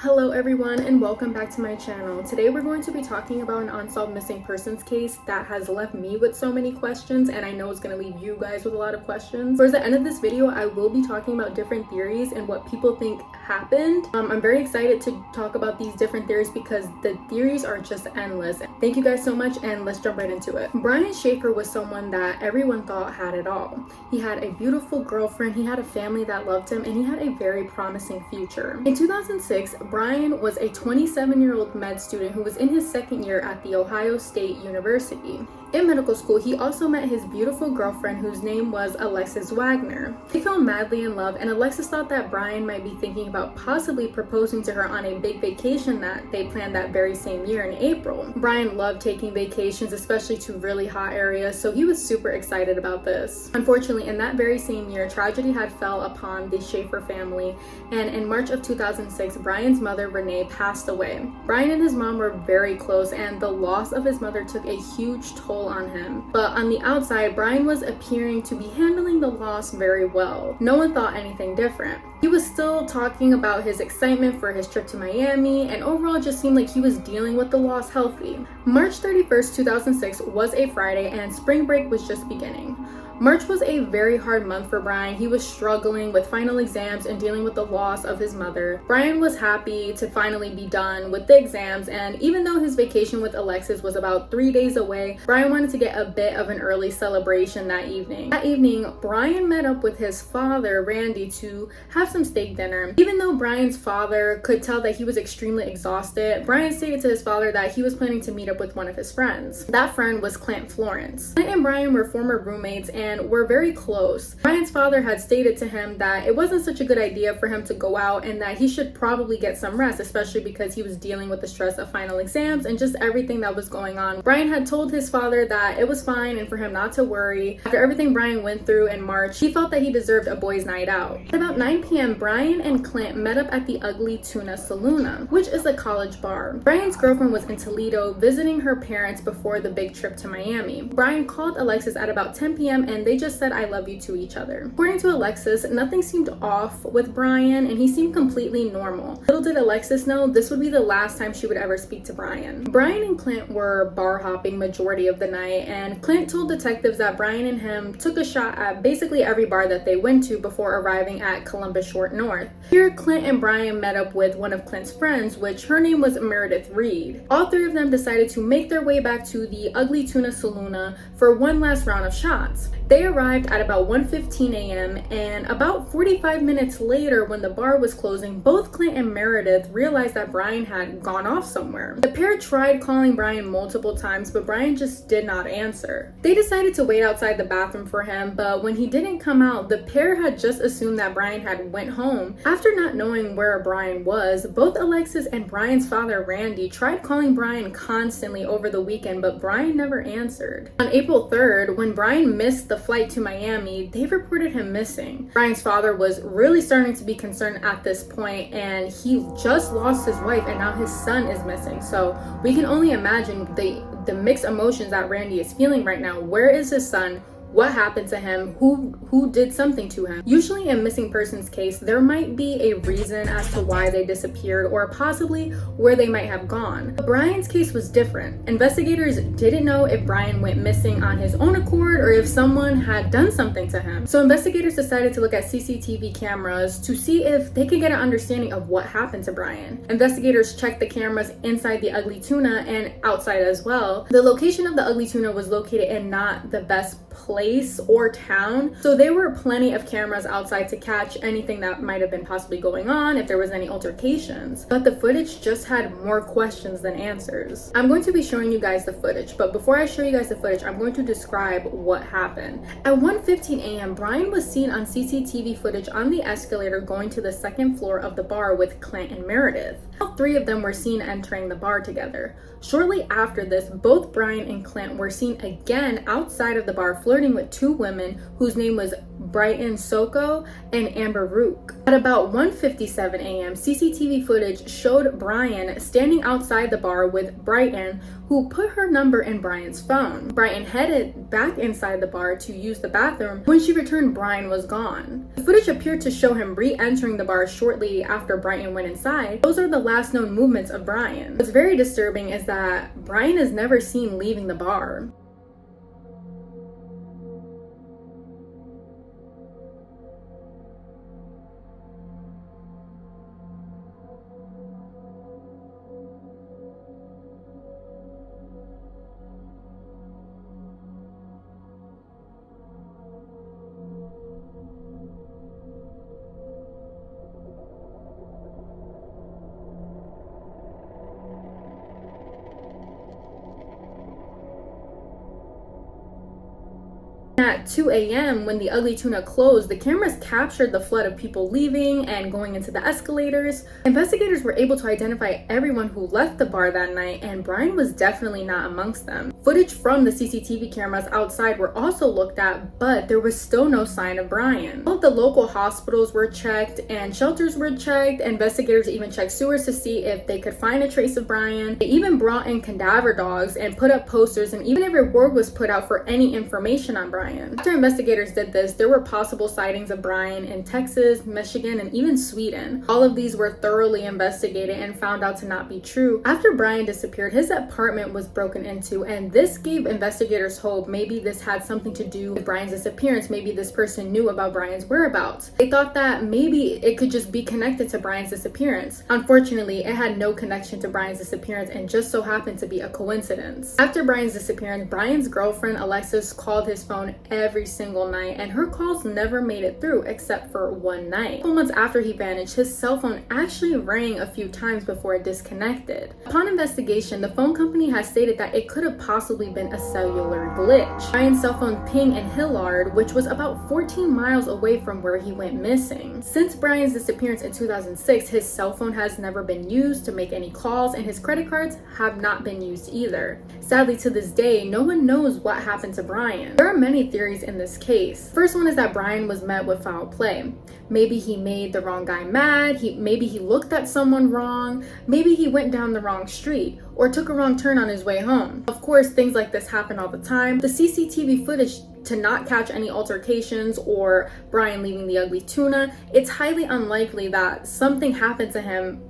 Hello everyone and welcome back to my channel. Today we're going to be talking about an unsolved missing persons case that has left me with so many questions, and I know it's going to leave you guys with a lot of questions. Towards the end of this video, I will be talking about different theories and what people think happened. I'm very excited to talk about these different theories because the theories are just endless. Thank you guys so much, and let's jump right into it. Brian Shaffer was someone that everyone thought had it all. He had a beautiful girlfriend, he had a family that loved him, and he had a very promising future. In 2006, Brian was a 27-year-old med student who was in his second year at the Ohio State University. In medical school, he also met his beautiful girlfriend whose name was Alexis Wagner. They fell madly in love, and Alexis thought that Brian might be thinking about possibly proposing to her on a big vacation that they planned that very same year in April. Brian loved taking vacations, especially to really hot areas, so he was super excited about this. Unfortunately, in that very same year, tragedy had fell upon the Shaffer family, and in March of 2006, Brian's mother, Renee, passed away. Brian and his mom were very close, and the loss of his mother took a huge toll on him. But on the outside, Brian was appearing to be handling the loss very well. No one thought anything different. He was still talking about his excitement for his trip to Miami, and overall just seemed like he was dealing with the loss healthy. March 31st, 2006 was a Friday, and spring break was just beginning. March was a very hard month for Brian. He was struggling with final exams and dealing with the loss of his mother. Brian was happy to finally be done with the exams, and even though his vacation with Alexis was about 3 days away, Brian wanted to get a bit of an early celebration that evening. That evening, Brian met up with his father, Randy, to have some steak dinner. Even though Brian's father could tell that he was extremely exhausted, Brian stated to his father that he was planning to meet up with one of his friends. That friend was Clint Florence. Clint and Brian were former roommates and were very close. Brian's father had stated to him that it wasn't such a good idea for him to go out and that he should probably get some rest, especially because he was dealing with the stress of final exams and just everything that was going on. Brian had told his father that it was fine and for him not to worry. After everything Brian went through in March, he felt that he deserved a boys' night out. At about 9 p.m., Brian and Clint met up at the Ugly Tuna Saloona, which is a college bar. Brian's girlfriend was in Toledo visiting her parents before the big trip to Miami. Brian called Alexis at about 10 p.m. and they just said I love you to each other. According to Alexis, nothing seemed off with Brian and he seemed completely normal. Little did Alexis know this would be the last time she would ever speak to Brian. Brian and Clint were bar hopping majority of the night, and Clint told detectives that Brian and him took a shot at basically every bar that they went to before arriving at Columbus Short North. Here, Clint and Brian met up with one of Clint's friends, which her name was Meredith Reed. All three of them decided to make their way back to the Ugly Tuna Saloona for one last round of shots. They arrived at about 1:15 a.m. and about 45 minutes later, when the bar was closing, both Clint and Meredith realized that Brian had gone off somewhere. The pair tried calling Brian multiple times, but Brian just did not answer. They decided to wait outside the bathroom for him, but when he didn't come out, the pair had just assumed that Brian had went home. After not knowing where Brian was, both Alexis and Brian's father, Randy, tried calling Brian constantly over the weekend, but Brian never answered. On April 3rd, when Brian missed the flight to Miami, they reported him missing. Brian's father was really starting to be concerned at this point, and he just lost his wife and now his son is missing. So we can only imagine the mixed emotions that Randy is feeling right now. Where is his son? What happened to him? Who did something to him? Usually in missing persons case, there might be a reason as to why they disappeared or possibly where they might have gone. But Brian's case was different. Investigators didn't know if Brian went missing on his own accord or if someone had done something to him. So investigators decided to look at CCTV cameras to see if they could get an understanding of what happened to Brian. Investigators checked the cameras inside the Ugly Tuna and outside as well. The location of the Ugly Tuna was located in not the best place or town, so there were plenty of cameras outside to catch anything that might have been possibly going on, if there was any altercations. But the footage just had more questions than answers. I'm going to be showing you guys the footage, but before I show you guys the footage, I'm going to describe what happened. At 1:15 a.m., Brian was seen on CCTV footage on the escalator going to the second floor of the bar with Clint and Meredith. All three of them were seen entering the bar together. Shortly after this, both Brian and Clint were seen again outside of the bar flirting with two women whose name was Brighton Soko, and Amber Rook. At about 1:57 a.m., CCTV footage showed Brian standing outside the bar with Brighton, who put her number in Brian's phone. Brighton headed back inside the bar to use the bathroom. When she returned, Brian was gone. The footage appeared to show him re-entering the bar shortly after Brighton went inside. Those are the last known movements of Brian. What's very disturbing is that Brian is never seen leaving the bar. At 2 a.m., when the Ugly Tuna closed, the cameras captured the flood of people leaving and going into the escalators. Investigators were able to identify everyone who left the bar that night, and Brian was definitely not amongst them. Footage from the CCTV cameras outside were also looked at, but there was still no sign of Brian. All of the local hospitals were checked and shelters were checked. Investigators even checked sewers to see if they could find a trace of Brian. They even brought in cadaver dogs and put up posters, and even a reward was put out for any information on Brian. After investigators did this, there were possible sightings of Brian in Texas, Michigan, and even Sweden. All of these were thoroughly investigated and found out to not be true. After Brian disappeared, his apartment was broken into, and this gave investigators hope maybe this had something to do with Brian's disappearance. Maybe this person knew about Brian's whereabouts. They thought that maybe it could just be connected to Brian's disappearance. Unfortunately, it had no connection to Brian's disappearance and just so happened to be a coincidence. After Brian's disappearance, Brian's girlfriend Alexis called his phone every single night, and her calls never made it through except for one night. 2 months after he vanished, his cell phone actually rang a few times before it disconnected. Upon investigation, the phone company has stated that it could have possibly been a cellular glitch. Brian's cell phone pinged in Hillard, which was about 14 miles away from where he went missing. Since Brian's disappearance in 2006, his cell phone has never been used to make any calls, and his credit cards have not been used either. Sadly, to this day, no one knows what happened to Brian. There are many theories in this case. First one is that Brian was met with foul play. Maybe he made the wrong guy mad, maybe he looked at someone wrong, maybe he went down the wrong street, or took a wrong turn on his way home. Of course, things like this happen all the time. The CCTV footage to not catch any altercations or Brian leaving the Ugly Tuna, it's highly unlikely that something happened to him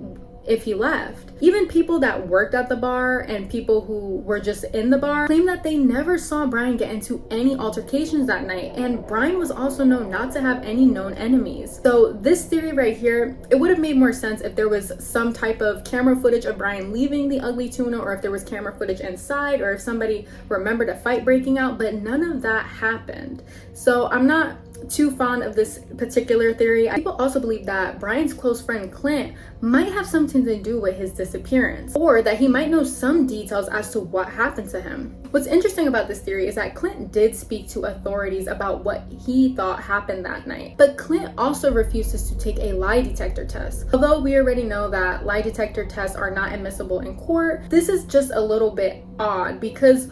if he left. Even people that worked at the bar and people who were just in the bar claim that they never saw Brian get into any altercations that night, and Brian was also known not to have any known enemies. So this theory right here, it would have made more sense if there was some type of camera footage of Brian leaving the Ugly Tuna, or if there was camera footage inside, or if somebody remembered a fight breaking out, but none of that happened. So I'm not too fond of this particular theory. People also believe that Brian's close friend Clint might have something to do with his disappearance, or that he might know some details as to what happened to him. What's interesting about this theory is that Clint did speak to authorities about what he thought happened that night, but Clint also refuses to take a lie detector test. Although we already know that lie detector tests are not admissible in court, this is just a little bit odd, because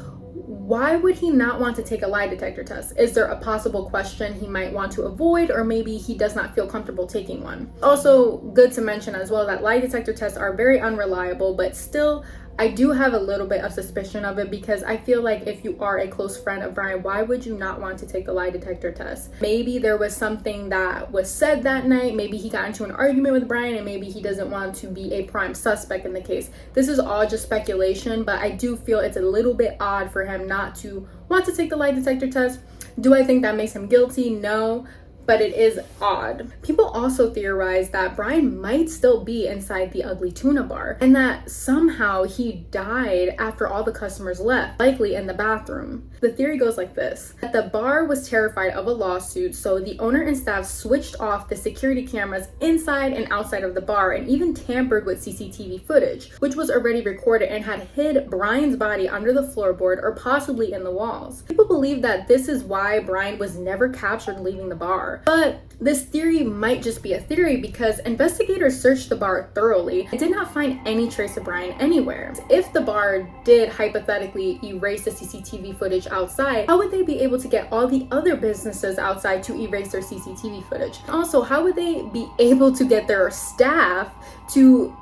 why would he not want to take a lie detector test? Is there a possible question he might want to avoid, or maybe he does not feel comfortable taking one? Also, good to mention as well that lie detector tests are very unreliable, but still, I do have a little bit of suspicion of it, because I feel like if you are a close friend of Brian, why would you not want to take the lie detector test? Maybe there was something that was said that night, maybe he got into an argument with Brian, and maybe he doesn't want to be a prime suspect in the case. This is all just speculation, but I do feel it's a little bit odd for him not to want to take the lie detector test. Do I think that makes him guilty? No. But it is odd. People also theorize that Brian might still be inside the Ugly Tuna bar, and that somehow he died after all the customers left, likely in the bathroom. The theory goes like this: that the bar was terrified of a lawsuit, so the owner and staff switched off the security cameras inside and outside of the bar, and even tampered with CCTV footage, which was already recorded, and had hid Brian's body under the floorboard or possibly in the walls. People believe that this is why Brian was never captured leaving the bar. bar. But this theory might just be a theory because investigators searched the bar thoroughly and did not find any trace of Brian anywhere. If the bar did hypothetically erase the CCTV footage outside, how would they be able to get all the other businesses outside to erase their CCTV footage? Also, how would they be able to get their staff to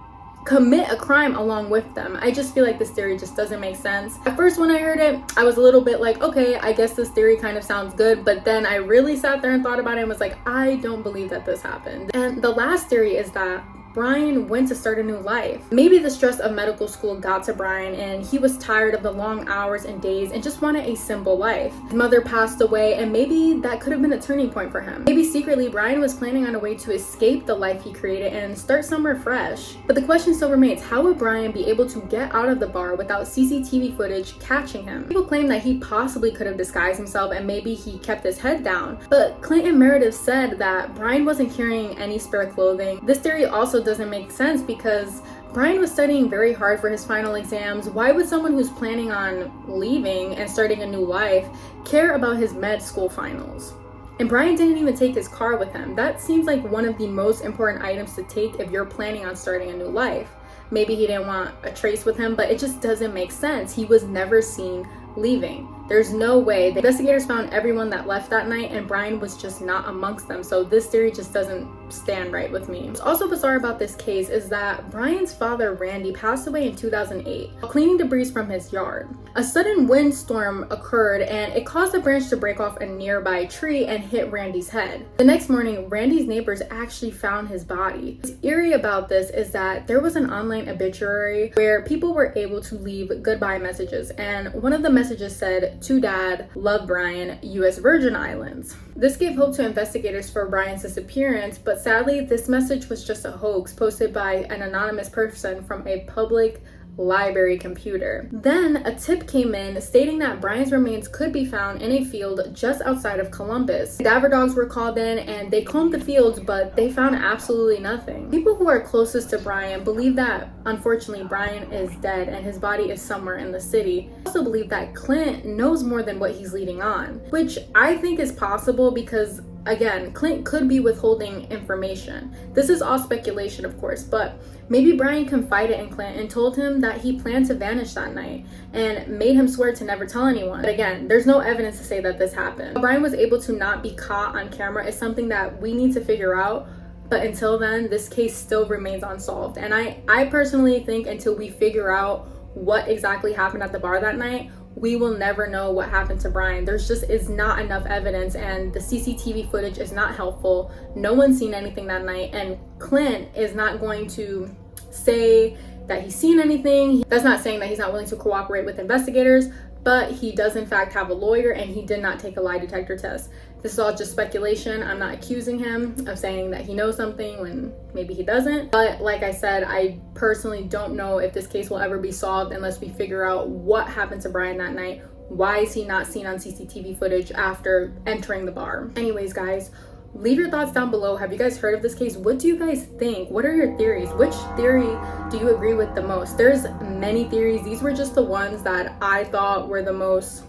commit a crime along with them? I just feel like this theory just doesn't make sense. At first when I heard it, I was a little bit like, okay, I guess this theory kind of sounds good, but then I really sat there and thought about it and was like, I don't believe that this happened. And the last theory is that Brian went to start a new life. Maybe the stress of medical school got to Brian and he was tired of the long hours and days and just wanted a simple life. His mother passed away and maybe that could have been a turning point for him. Maybe secretly Brian was planning on a way to escape the life he created and start somewhere fresh. But the question still remains, how would Brian be able to get out of the bar without CCTV footage catching him? People claim that he possibly could have disguised himself and maybe he kept his head down. But Clint and Meredith said that Brian wasn't carrying any spare clothing. This theory also doesn't make sense because Brian was studying very hard for his final exams. Why would someone who's planning on leaving and starting a new life care about his med school finals? And Brian didn't even take his car with him. That seems like one of the most important items to take if you're planning on starting a new life. Maybe he didn't want a trace with him, but it just doesn't make sense. He was never seen leaving. There's no way. The investigators found everyone that left that night and Brian was just not amongst them. So this theory just doesn't stand right with me. What's also bizarre about this case is that Brian's father, Randy, passed away in 2008 while cleaning debris from his yard. A sudden windstorm occurred and it caused a branch to break off a nearby tree and hit Randy's head. The next morning, Randy's neighbors actually found his body. What's eerie about this is that there was an online obituary where people were able to leave goodbye messages, and one of the messages said, "To Dad, love Brian, US Virgin Islands." This gave hope to investigators for Brian's disappearance, but sadly, this message was just a hoax posted by an anonymous person from a public library computer. Then a tip came in stating that Brian's remains could be found in a field just outside of Columbus. Cadaver dogs were called in and they combed the fields, but they found absolutely nothing. People who are closest to Brian believe that unfortunately Brian is dead and his body is somewhere in the city. I also believe that Clint knows more than what he's leading on, which I think is possible because again, Clint could be withholding information. This is all speculation, of course, but maybe Brian confided in Clint and told him that he planned to vanish that night and made him swear to never tell anyone. But again, there's no evidence to say that this happened. How Brian was able to not be caught on camera is something that we need to figure out. But until then, this case still remains unsolved. And I personally think until we figure out what exactly happened at the bar that night, we will never know what happened to Brian. There's just is not enough evidence and the CCTV footage is not helpful. No one's seen anything that night and Clint is not going to say that he's seen anything. That's not saying that he's not willing to cooperate with investigators, but he does in fact have a lawyer and he did not take a lie detector test. This is all just speculation. I'm not accusing him of saying that he knows something when maybe he doesn't. But like I said, I personally don't know if this case will ever be solved unless we figure out what happened to Brian that night. Why is he not seen on CCTV footage after entering the bar? Anyways, guys, leave your thoughts down below. Have you guys heard of this case? What do you guys think? What are your theories? Which theory do you agree with the most? There's many theories. These were just the ones that I thought were the most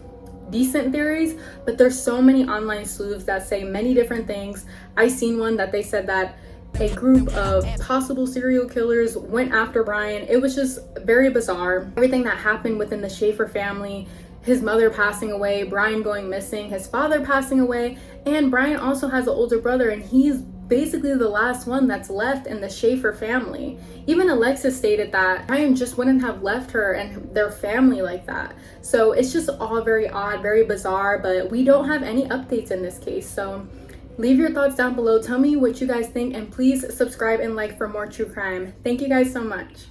decent theories, but there's so many online sleuths that say many different things. I seen one that they said that a group of possible serial killers went after Brian. It was just very bizarre. Everything that happened within the Shaffer family, his mother passing away, Brian going missing, his father passing away, and Brian also has an older brother and he's basically the last one that's left in the Shaffer family. Even Alexis stated that Brian just wouldn't have left her and their family like that. So it's just all very odd, very bizarre, but we don't have any updates in this case. So leave your thoughts down below. Tell me what you guys think and please subscribe and like for more true crime. Thank you guys so much.